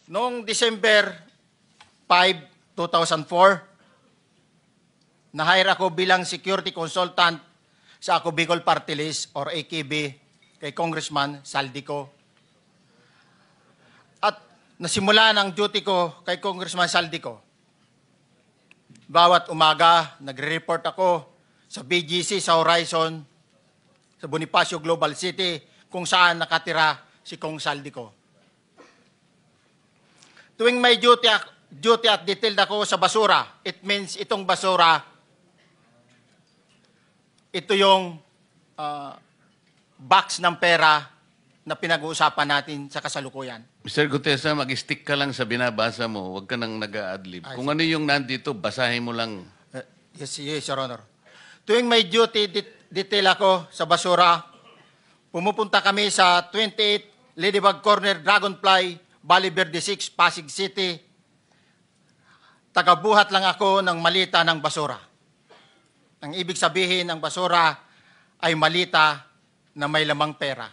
Noong December 5, 2004, na-hire ako bilang security consultant sa Ako Bicol Party List or AKB kay Congressman Saldico. At nasimula ng duty ko kay Congressman Saldico. Bawat umaga, nagre-report ako sa BGC sa Horizon, sa Bonifacio Global City, kung saan nakatira si Kong Saldico. Tuwing may duty at detailed ako sa basura, it means itong basura, ito yung box ng pera na pinag-uusapan natin sa kasalukuyan. Mr. Gutesa, mag-stick ka lang sa binabasa mo. Huwag ka nang nag-a-adlib. Kung ano yung nandito, basahin mo lang. Yes, Your Honor. Tuwing may duty detail ako sa basura, pumupunta kami sa 28 Ladybug Corner, Dragonfly, Valle Verde 6, Pasig City. Tagabuhat lang ako ng malita ng basura. Ang ibig sabihin ng basura ay malita na may lamang pera.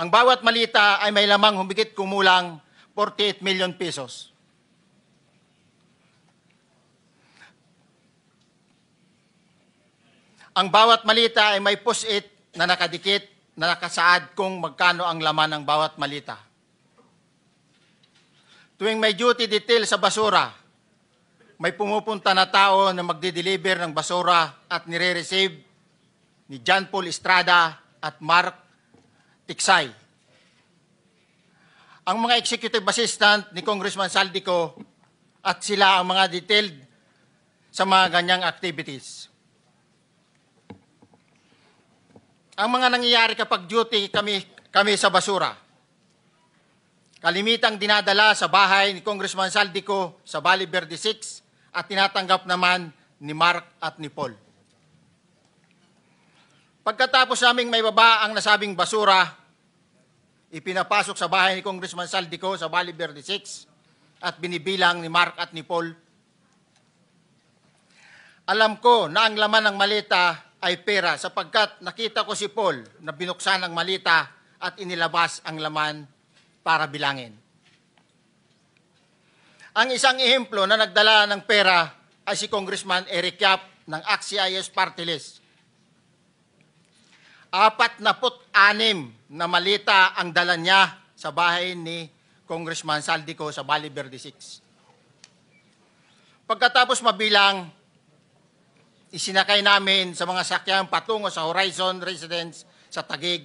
Ang bawat malita ay may lamang humigit kumulang 48 million pesos. Ang bawat malita ay may post-it na nakadikit na nakasaad kung magkano ang laman ng bawat malita. Tuwing may duty detail sa basura, may pumupunta na tao na magde-deliver ng basura at nire-receive ni John Paul Estrada at Mark Tiksay. Ang mga executive assistant ni Congressman Saldico at sila ang mga detailed sa mga ganyang activities. Ang mga nangyayari kapag duty kami sa basura, kalimitang dinadala sa bahay ni Congressman Saldico sa Valle Verde 6 at tinatanggap naman ni Mark at ni Paul. Pagkatapos naming may baba ang nasabing basura, ipinapasok sa bahay ni Congressman Saldico sa Valle Verde 6 at binibilang ni Mark at ni Paul. Alam ko na ang laman ng malita ay pera sapagkat nakita ko si Paul na binuksan ang malita at inilabas ang laman para bilangin. Ang isang ehemplo na nagdala ng pera ay si Congressman Eric Yap ng AXIS Party List. 46 na malita ang dala niya sa bahay ni Congressman Saldico sa Valle Verde 6. Pagkatapos mabilang, isinakay namin sa mga sakyang patungo sa Horizon Residence sa Taguig.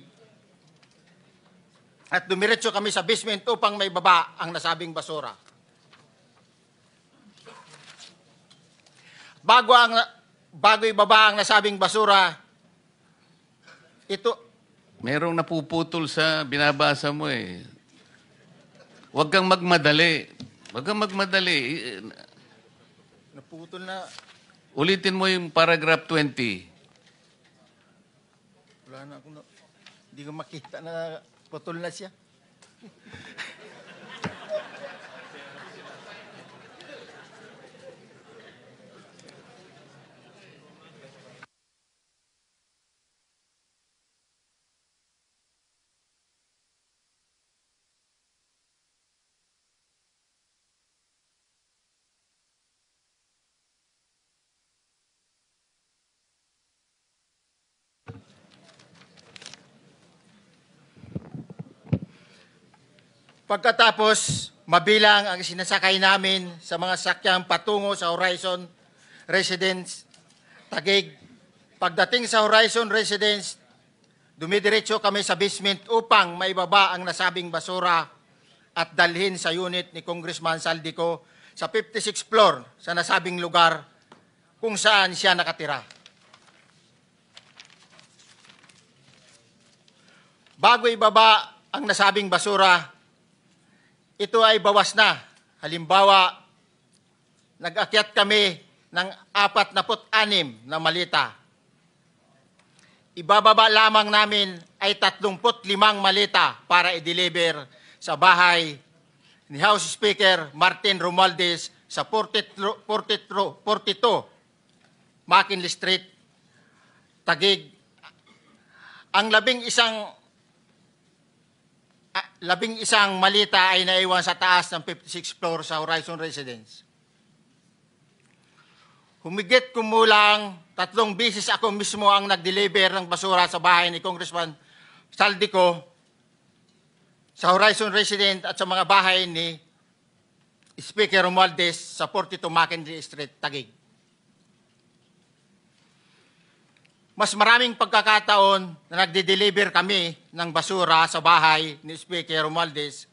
At dumiretso kami sa basement upang may baba ang nasabing basura. Bago ibaba ang nasabing basura, ito... Merong napuputol sa binabasa mo eh. Huwag kang magmadali. Huwag kang magmadali. Naputol na... Ulitin mo yung paragraph 20. Wala na akong... Hindi ko makita na putol na siya. Pagkatapos, mabilang ang sinasakay namin sa mga sakyang patungo sa Horizon Residence, Taguig. Pagdating sa Horizon Residence, dumidiretso kami sa basement upang maibaba ang nasabing basura at dalhin sa unit ni Congressman Saldico sa 56th floor sa nasabing lugar kung saan siya nakatira. Bago ibaba ang nasabing basura, ito ay bawas na. Halimbawa, nag-akyat kami ng 46 na malita. Ibababa lamang namin ay 35 malita para i-deliver sa bahay ni House Speaker Martin Romualdez sa 42 McKinley Street, Taguig. Ang 11 11 malita ay naiwan sa taas ng 56th floor sa Horizon Residence. Humigit kumulang 3 beses ako mismo ang nag-deliver ng basura sa bahay ni Congressman Saldico, sa Horizon Residence at sa mga bahay ni Speaker Romualdez sa 42 Mackenzie Street, Taguig. Mas maraming pagkakataon na nagde-deliver kami ng basura sa bahay ni Speaker Romualdez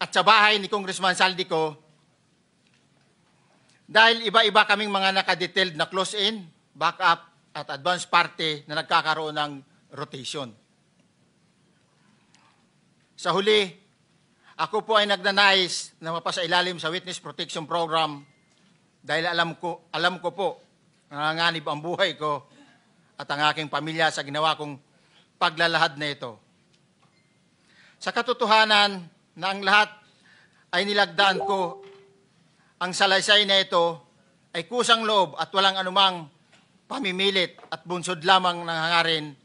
at sa bahay ni Congressman Saldico dahil iba-iba kaming mga nakadetailed na close-in, backup at advance party na nagkakaroon ng rotation. Sa huli, ako po ay nagnanais na mapasailalim sa Witness Protection Program dahil alam ko po nanganganib ang buhay ko at ang aking pamilya sa ginawa kong paglalahad na ito. Sa katotohanan na ang lahat ay nilagdaan ko, ang salaysay na ito ay kusang loob at walang anumang pamimilit at bunsod lamang ng hangarin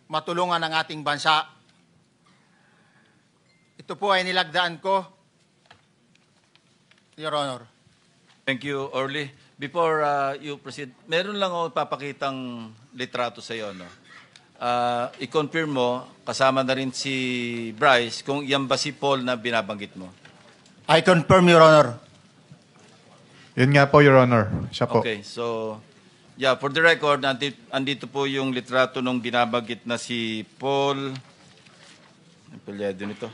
matulungan ang ating bansa. Ito po ay nilagdaan ko, Your Honor. Thank you, Orly. Before you proceed, meron lang ako papakitang litrato sa iyo. No? I-confirm mo, kasama na rin si Bryce, kung yan ba si Paul na binabanggit mo. I confirm, Your Honor. Yun nga po, Your Honor. Siya po. Okay, so, yeah, for the record, andito po yung litrato nung binabanggit na si Paul. Ang palyado nito.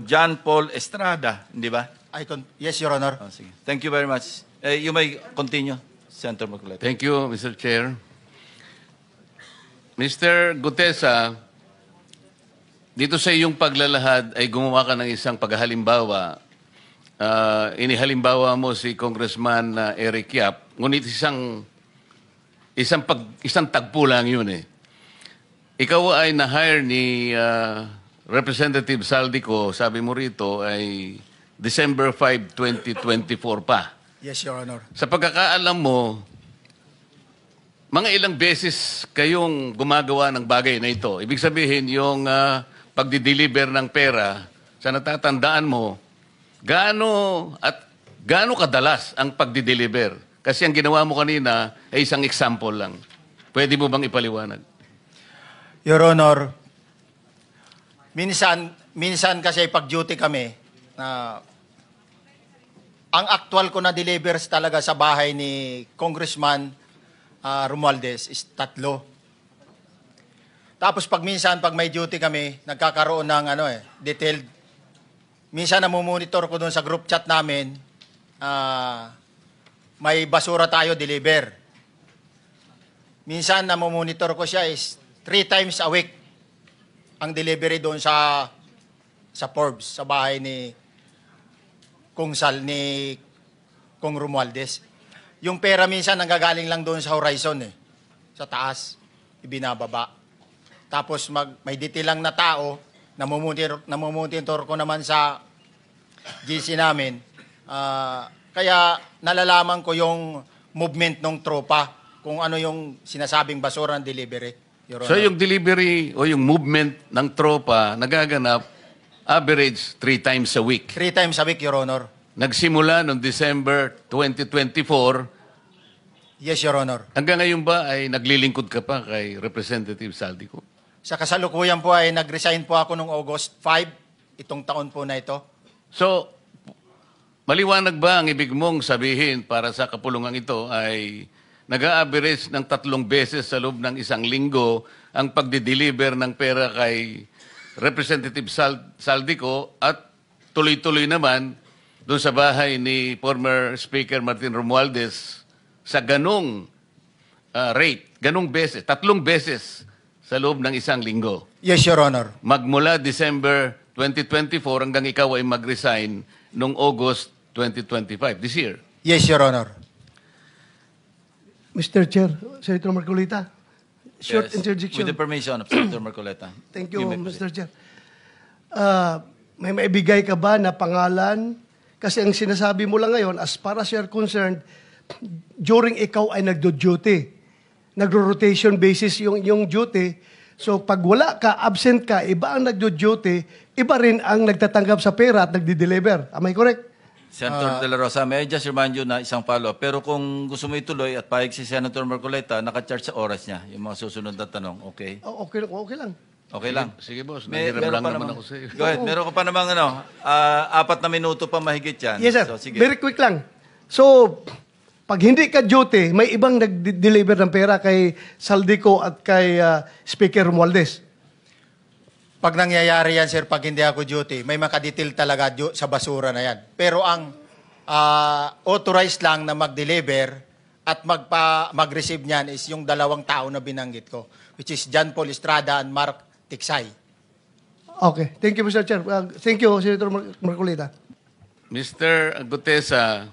John Paul Estrada, hindi ba? Yes, Your Honor. Oh, sige. Thank you very much. You may continue, Senator Marcoleta. Thank you, Mr. Chair. Mr. Gutesa, dito sa iyong paglalahad ay gumawa ka ng isang paghalimbawa. Inihalimbawa mo si Congressman Eric Yap, ngunit isang tagpo lang yun eh. Ikaw ay na-hire ni Representative Saldico, sabi mo rito, ay December 5, 2024 pa. Yes, Your Honor. Sa pagkakaalam mo, mga ilang beses kayong gumagawa ng bagay na ito. Ibig sabihin, yung pagdi-deliver ng pera, sa natatandaan mo, gaano kadalas ang pagdi-deliver? Kasi ang ginawa mo kanina ay isang example lang. Pwede mo bang ipaliwanag? Your Honor, minsan kasi pag-duty kami, ang actual ko na delivers talaga sa bahay ni Congressman Romualdez is 3. Tapos pag may duty kami, nagkakaroon ng detailed. Minsan namumonitor ko doon sa group chat namin, may basura tayo deliver. Minsan namumonitor ko siya is 3 times a week ang delivery doon sa Forbes, sa bahay ni Kung Romualdez. Yung pera minsan nanggagaling lang doon sa Horizon sa taas, ibinababa. Tapos may detail lang na tao, namumonitor ko naman sa GC namin. Kaya nalalaman ko yung movement ng tropa, kung ano yung sinasabing basura ng delivery. So yung delivery o yung movement ng tropa nagaganap average 3 times a week. 3 times a week, Your Honor. Nagsimula noong December 2024. Yes, Your Honor. Hanggang ngayon ba ay naglilingkod ka pa kay Representative Saldico? Sa kasalukuyan po ay nag-resign po ako noong August 5, itong taon po na ito. So, maliwanag ba ang ibig mong sabihin para sa kapulungan ito ay nag-a-average ng 3 beses sa loob ng isang linggo ang pagdi-deliver ng pera kay Representative Saldico at tuloy-tuloy naman doon sa bahay ni former Speaker Martin Romualdez sa ganong rate, ganong beses, 3 beses sa loob ng isang linggo. Yes, Your Honor. Magmula December 2024 hanggang ikaw ay mag-resign noong August 2025, this year. Yes, Your Honor. Mr. Chair, Senator Marcolita, short Yes, interjection. with the permission of Senator Marcoleta. Thank you, may Mr. proceed. Chair. May maibigay ka ba na pangalan? Kasi ang sinasabi mo lang ngayon, as far as you're concerned, during ikaw ay nagdo-duty. nagro-rotation basis yung duty. So pag wala ka, absent ka, iba ang nagdo-duty, iba rin ang nagtatanggap sa pera at nagdi-deliver. Am I correct? Senator De La Rosa, may I just remind you na isang follow-up. Pero kung gusto mo ituloy at pahig si Senator Marcoleta, naka-charge sa oras niya yung mga susunod na tanong. Okay? Okay lang. Okay lang. Sige, boss. Meron Nahirap lang pa naman namang- ako sa iyo. Go ahead. Meron ka pa namang 4 na minuto pa mahigit yan. Yes, sir. So, sige. Very quick lang. So, pag hindi ka duty, may ibang nag-deliver ng pera kay Saldico at kay Speaker Romualdez. Pag nangyayari yan, sir, pag hindi ako duty, may makadetail talaga sa basura na yan. Pero ang authorized lang na mag-deliver at mag-receive niyan is yung 2 tao na binanggit ko, which is John Paul Estrada and Mark Tiksay. Okay. Thank you, Mr. Chair. Thank you, Senator Marcolita. Mr. Gutesa,